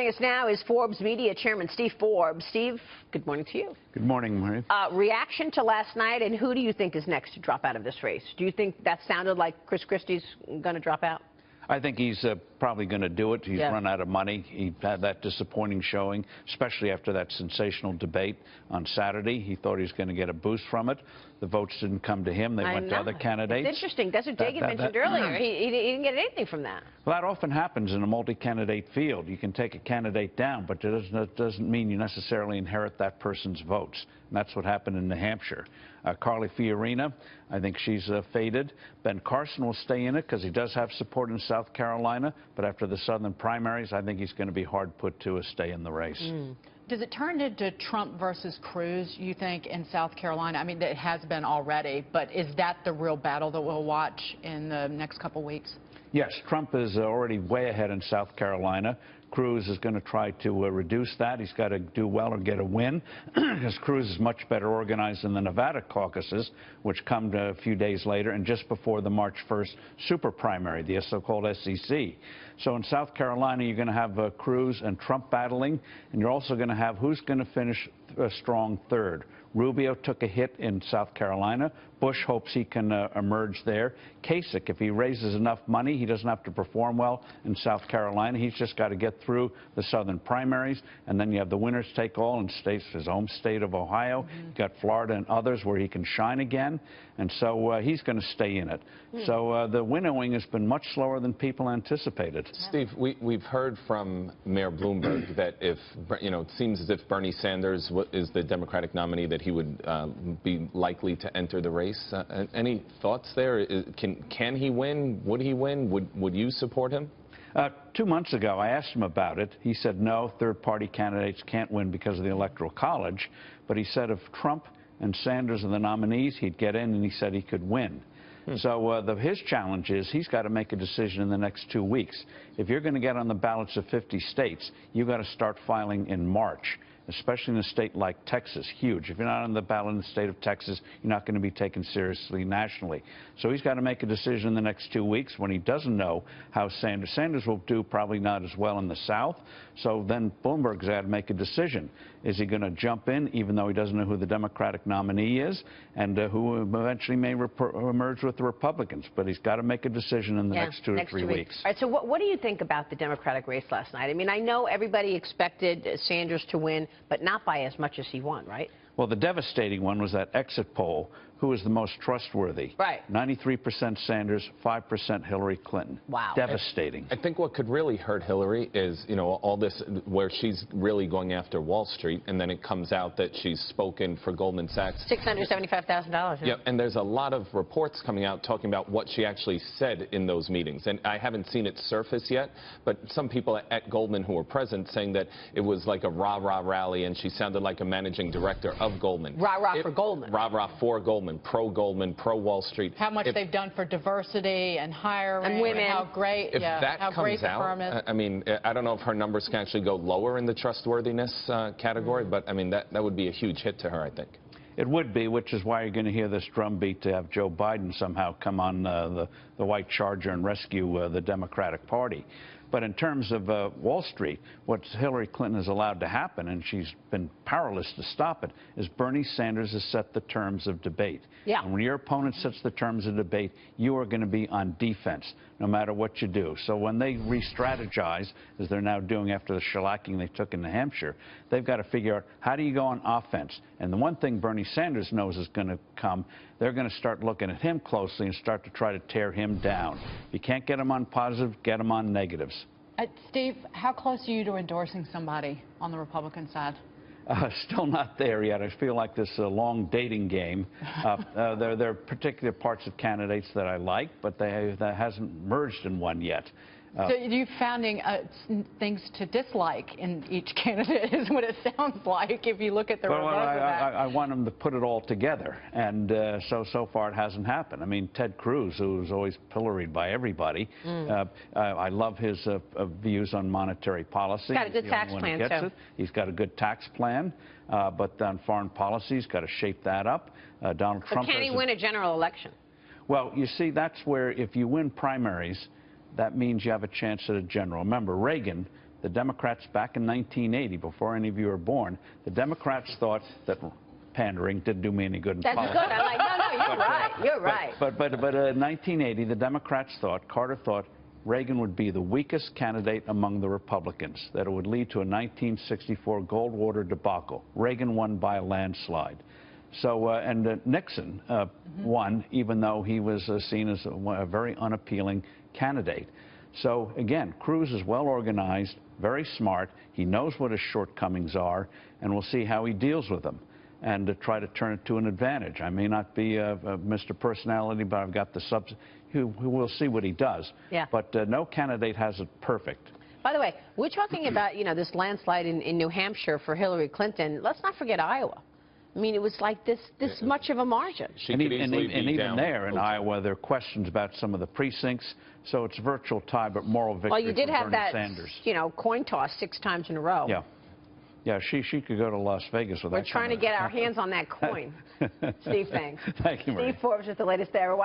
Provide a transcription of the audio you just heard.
Joining us now is Forbes Media Chairman Steve Forbes. Steve, good morning to you. Good morning, Marie. Reaction to last night, and who do you think is next to drop out of this race? Do you think that sounded like Chris Christie's going to drop out? I think he's probably going to do it. He's run out of money. He had that disappointing showing, especially after that sensational debate on Saturday. He thought he was going to get a boost from it. The votes didn't come to him. They went to other candidates. It's interesting. That's what Dagan mentioned earlier. He didn't get anything from that. Well, that often happens in a multi-candidate field. You can take a candidate down, but it doesn't mean you necessarily inherit that person's votes. And that's what happened in New Hampshire. Carly Fiorina, I think she's faded. Ben Carson will stay in it because he does have support in South Carolina. But after the southern primaries, I think he's going to be hard put to stay in the race. Does it turn into Trump versus Cruz, you think, in South Carolina? I mean, it has been already, but is that the real battle that we'll watch in the next couple weeks? Yes, Trump is already way ahead in South Carolina. Cruz is going to try to reduce that. He's got to do well or get a win, because Cruz is much better organized than the Nevada caucuses, which come a few days later and just before the March 1st super primary, the so-called SEC. So in South Carolina, you're going to have Cruz and Trump battling, and you're also going to have who's going to finish a strong third. Rubio took a hit in South Carolina. Bush hopes he can emerge there. Kasich, if he raises enough money, he doesn't have to perform well in South Carolina. He's just got to get through the southern primaries, and then you have the winners take all in states, his home state of Ohio. You've got Florida and others where he can shine again, and so he's going to stay in it. So the winnowing has been much slower than people anticipated. Steve, we've heard from Mayor Bloomberg that if, it seems as if Bernie Sanders is the Democratic nominee, that he would be likely to enter the race. Any thoughts there? Can he win? Would he win? Would you support him? 2 months ago, I asked him about it. He said no, third-party candidates can't win because of the Electoral College. But he said if Trump and Sanders are the nominees, he'd get in, and he said he could win. So his challenge is he's got to make a decision in the next 2 weeks. If you're going to get on the ballots of 50 states, you've got to start filing in March, especially in a state like Texas, huge. If you're not on the ballot in the state of Texas, you're not going to be taken seriously nationally. So he's got to make a decision in the next 2 weeks when he doesn't know how Sanders will do, probably not as well in the South. So then Bloomberg's got to make a decision. Is he going to jump in, even though he doesn't know who the Democratic nominee is, and who eventually may emerge with the Republicans? But he's got to make a decision in the next 2 to 3 weeks. All right, so what do you think about the Democratic race last night? I mean, I know everybody expected Sanders to win, but not by as much as he won, right? Well, the devastating one was that exit poll. Who is the most trustworthy? Right. 93% Sanders, 5% Hillary Clinton. Wow. Devastating. I think what could really hurt Hillary is, all this where she's really going after Wall Street, and then it comes out that she's spoken for Goldman Sachs. $675,000. Yeah, and there's a lot of reports coming out talking about what she actually said in those meetings. And I haven't seen it surface yet, but some people at Goldman who were present saying that it was like a rah-rah rally, and she sounded like a managing director of Goldman. Rah-rah for Goldman. Rah-rah for Goldman. Pro-Goldman, pro-Wall Street. How much they've done for diversity and hiring. And women. How great, if that how comes great the firm is. I mean, I don't know if her numbers can actually go lower in the trustworthiness category, but I mean, that would be a huge hit to her, I think. It would be, which is why you're going to hear this drumbeat to have Joe Biden somehow come on the white charger and rescue the Democratic Party. But in terms of Wall Street, what Hillary Clinton has allowed to happen, and she's been powerless to stop it, is Bernie Sanders has set the terms of debate. Yeah. And when your opponent sets the terms of debate, you are going to be on defense, no matter what you do. So when they re-strategize, as they're now doing after the shellacking they took in New Hampshire, they've got to figure out how do you go on offense. And the one thing Bernie Sanders knows is going to come, they're going to start looking at him closely and start to try to tear him down. If you can't get him on positive, get him on negatives. Steve, how close are you to endorsing somebody on the Republican side? Still not there yet. I feel like this is a long dating game. There are particular parts of candidates that I like, but that hasn't merged in one yet. So you're finding things to dislike in each candidate is what it sounds like if you look at the reverse of that. I want them to put it all together, and so far it hasn't happened. I mean, Ted Cruz, who's always pilloried by everybody, I love his views on monetary policy. He's got a good tax plan, too. He's got a good tax plan, but on foreign policy, he's got to shape that up. Donald Trump. But can he win a general election? Well, you see, that's where if you win primaries, that means you have a chance at a general. Remember, Reagan The Democrats back in 1980, before any of you were born, the Democrats thought that pandering didn't do me any good in That's politics. good. I like, no, you're right. You're right. But in 1980, the Democrats thought, Carter thought, Reagan would be the weakest candidate among the Republicans, that it would lead to a 1964 Goldwater debacle. Reagan won by a landslide. So, Nixon won, even though he was seen as a very unappealing candidate. So, again, Cruz is well organized, very smart. He knows what his shortcomings are, and we'll see how he deals with them and to try to turn it to an advantage. I may not be Mr. Personality, but I've got the we'll see what he does. Yeah. But no candidate has it perfect. By the way, we're talking about, this landslide in New Hampshire for Hillary Clinton. Let's not forget Iowa. I mean, it was like this much of a margin. She could easily be even down. there in Iowa, there are questions about some of the precincts. So it's a virtual tie, but moral victory Well, you did for have Bernie that, Sanders. coin toss 6 times in a row. Yeah. Yeah, she could go to Las Vegas with that. We're trying to get our hands on that coin. Steve, thanks. Thank you, Maria. Steve Forbes with the latest there.